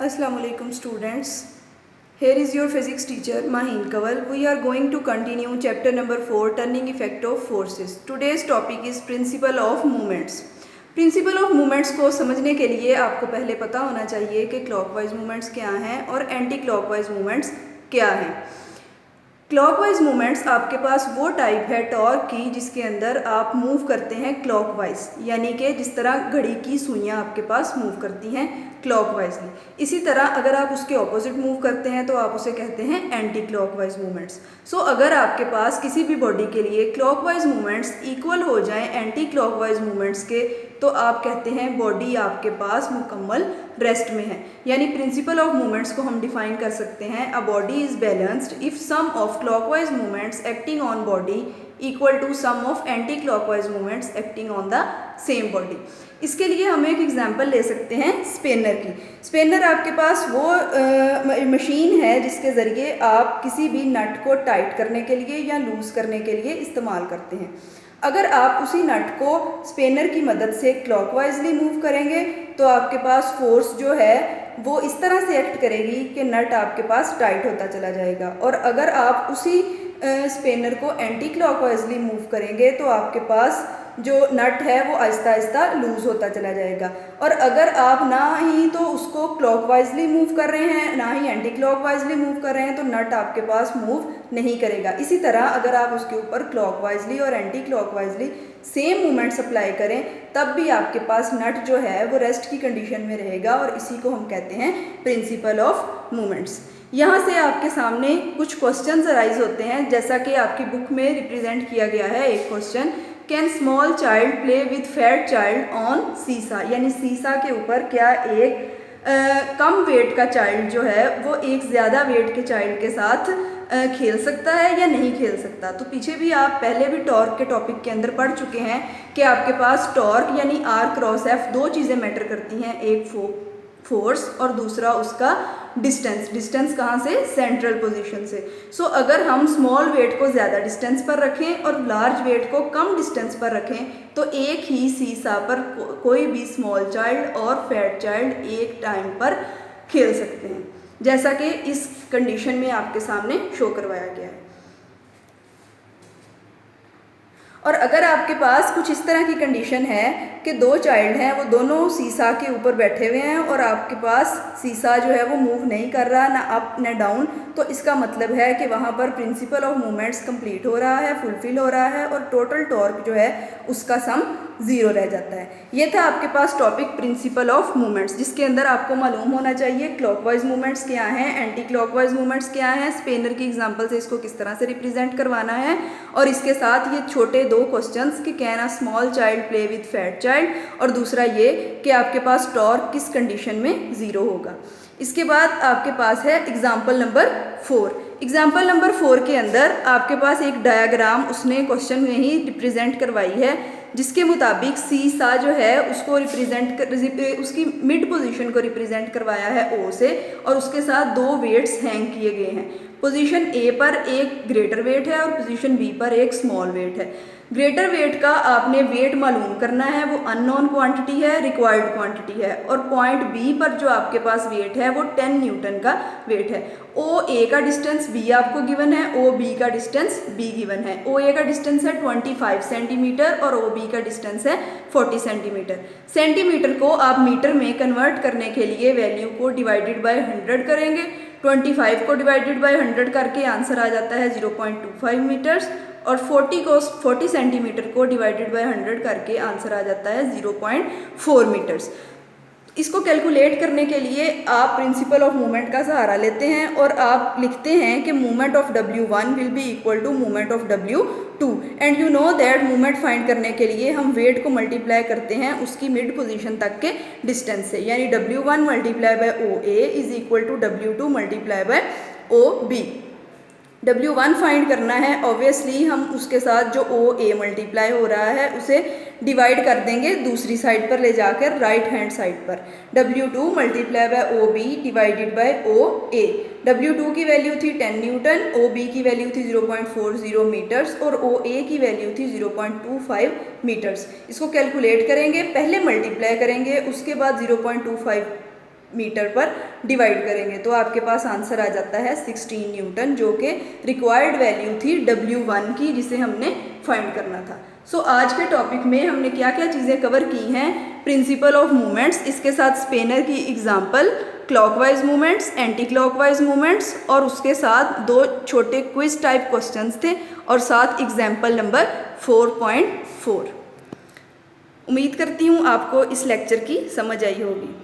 Assalamualaikum students. Here is your physics teacher Mahin Kawal. We are going to continue chapter number 4, turning effect of forces. Today's topic is principle of movements. Principle of movements को समझने के लिए आपको पहले पता होना चाहिए कि क्लॉकवाइज मूवमेंट्स क्या हैं और एंटी क्लॉकवाइज मूवमेंट्स क्या हैं। क्लॉकवाइज मूवमेंट्स आपके पास वो टाइप है टॉर्क की जिसके अंदर आप मूव करते हैं क्लॉकवाइज, यानी कि जिस तरह घड़ी की सुइयां आपके पास मूव करती हैं क्लॉकवाइजली। इसी तरह अगर आप उसके ऑपोजिट मूव करते हैं तो आप उसे कहते हैं एंटी क्लॉकवाइज मूवमेंट्स। सो अगर आपके पास किसी भी बॉडी के लिए क्लॉकवाइज मूवमेंट्स इक्वल हो जाएं एंटी क्लॉकवाइज मूवमेंट्स के, तो आप कहते हैं बॉडी आपके पास मुकम्मल रेस्ट में है। यानी प्रिंसिपल ऑफ मूवमेंट्स को हम डिफाइन कर सकते हैं, a body is balanced if sum of clockwise movements acting on body equal to sum of anti clockwise movements acting on the same body. इसके लिए हम एक एग्जांपल ले सकते हैं स्पेनर की। स्पेनर आपके पास वो मशीन है जिसके ज़रिए आप किसी भी नट को टाइट करने के लिए या लूज़ करने के लिए इस्तेमाल करते हैं। अगर आप उसी नट को स्पेनर की मदद से क्लॉकवाइजली मूव करेंगे तो आपके पास फोर्स जो है वो इस तरह से एक्ट करेगी कि नट आपके पास टाइट होता चला जाएगा। और अगर आप उसी स्पेनर को एंटी क्लॉकवाइजली मूव करेंगे तो आपके पास जो नट है वो आहिस्ता आहिस्ता लूज़ होता चला जाएगा। और अगर आप ना ही तो उसको क्लॉकवाइजली मूव कर रहे हैं ना ही एंटी क्लॉकवाइजली मूव कर रहे हैं तो नट आपके पास मूव नहीं करेगा। इसी तरह अगर आप उसके ऊपर क्लॉकवाइजली और एंटी क्लॉकवाइजली सेम मूवमेंट्स अप्लाई करें तब भी आपके पास नट जो है वो रेस्ट की कंडीशन में रहेगा, और इसी को हम कहते हैं प्रिंसिपल ऑफ मूवमेंट्स। यहाँ से आपके सामने कुछ क्वेश्चंस अराइज होते हैं, जैसा कि आपकी बुक में रिप्रेजेंट किया गया है। एक question, can small child play with fat child on सीसा, यानी सीसा के ऊपर क्या एक कम वेट का चाइल्ड जो है वो एक ज़्यादा वेट के चाइल्ड के साथ खेल सकता है या नहीं खेल सकता। तो पीछे भी आप पहले भी टॉर्क के टॉपिक के अंदर पढ़ चुके हैं कि आपके पास टॉर्क यानी आर क्रॉस एफ दो चीज़ें मैटर करती हैं, एक फोर्स और दूसरा उसका डिस्टेंस कहाँ से, सेंट्रल पोजीशन से। सो अगर हम स्मॉल वेट को ज़्यादा डिस्टेंस पर रखें और लार्ज वेट को कम डिस्टेंस पर रखें तो एक ही सीसा पर कोई भी स्मॉल चाइल्ड और फैट चाइल्ड एक टाइम पर खेल सकते हैं, जैसा कि इस कंडीशन में आपके सामने शो करवाया गया है। और अगर आपके पास कुछ इस तरह की कंडीशन है कि दो चाइल्ड हैं, वो दोनों सीसा के ऊपर बैठे हुए हैं और आपके पास सीसा जो है वो मूव नहीं कर रहा, ना अप ना डाउन, तो इसका मतलब है कि वहाँ पर प्रिंसिपल ऑफ मूवमेंट्स कंप्लीट हो रहा है, फुलफिल हो रहा है और टोटल टॉर्क जो है उसका सम 0 रह जाता है। ये था आपके पास टॉपिक प्रिंसिपल ऑफ मूवमेंट्स, जिसके अंदर आपको मालूम होना चाहिए क्लॉकवाइज मूवमेंट्स क्या हैं, एंटी क्लॉकवाइज मूवमेंट्स क्या हैं, स्पेनर की एग्जांपल से इसको किस तरह से रिप्रेजेंट करवाना है, और इसके साथ ये छोटे दो क्वेश्चंस कि can a small child play with fat child, और दूसरा ये कि आपके पास टॉर्क किस कंडीशन में 0 होगा। इसके बाद आपके पास है एग्जाम्पल नंबर 4। एग्जाम्पल नंबर 4 के अंदर आपके पास एक डायग्राम उसने क्वेश्चन में ही रिप्रेजेंट करवाई है, जिसके मुताबिक सीसा जो है उसको उसकी मिड पोजीशन को रिप्रेजेंट करवाया है ओ से, और उसके साथ दो वेट्स हैंग किए गए हैं। पोजीशन ए पर एक ग्रेटर वेट है और पोजीशन बी पर एक स्मॉल वेट है। ग्रेटर वेट का आपने वेट मालूम करना है, वो अननोन क्वांटिटी है, रिक्वायर्ड क्वांटिटी है, और पॉइंट बी पर जो आपके पास वेट है वो 10 न्यूटन का वेट है। ओ ए का डिस्टेंस बी आपको गिवन है, ओ बी का डिस्टेंस बी गिवन है। ओ ए का डिस्टेंस है 25 सेंटीमीटर और ओ बी का डिस्टेंस है 40 सेंटीमीटर। सेंटीमीटर को आप मीटर में कन्वर्ट करने के लिए वैल्यू को डिवाइडेड बाय 100 करेंगे। 25 को डिवाइडेड बाय 100 करके आंसर आ जाता है 0.25 मीटर्स, और 40 सेंटीमीटर को डिवाइडेड बाय 100 करके आंसर आ जाता है 0.4 मीटर्स। इसको कैलकुलेट करने के लिए आप प्रिंसिपल ऑफ मूवमेंट का सहारा लेते हैं और आप लिखते हैं कि movement of W1 will be equal to movement of W2, and you know that movement find करने के लिए हम वेट को मल्टीप्लाई करते हैं उसकी मिड पोजीशन तक के डिस्टेंस से, यानी W1 multiply by OA is equal to W2 multiply by OB। W1 find करना है, ऑब्वियसली हम उसके साथ जो OA मल्टीप्लाई हो रहा है उसे डिवाइड कर देंगे दूसरी साइड पर ले जाकर, राइट हैंड साइड पर। W2 multiply by OB divided by OA। W2 की वैल्यू थी 10 न्यूटन, OB की वैल्यू थी 0.40 मीटर्स और OA की वैल्यू थी 0.25 मीटर्स। इसको कैलकुलेट करेंगे, पहले मल्टीप्लाई करेंगे उसके बाद 0.25 मीटर पर डिवाइड करेंगे तो आपके पास आंसर आ जाता है 16 न्यूटन, जो कि रिक्वायर्ड वैल्यू थी W1 की, जिसे हमने फाइंड करना था। सो आज के टॉपिक में हमने क्या क्या चीज़ें कवर की हैं, प्रिंसिपल ऑफ मूवमेंट्स, इसके साथ स्पेनर की example, clockwise movements, anti clockwise movements, और उसके साथ 2 छोटे क्विज टाइप क्वेश्चंस थे, और साथ एग्जाम्पल नंबर 4.4। उम्मीद करती हूँ आपको इस लेक्चर की समझ आई होगी।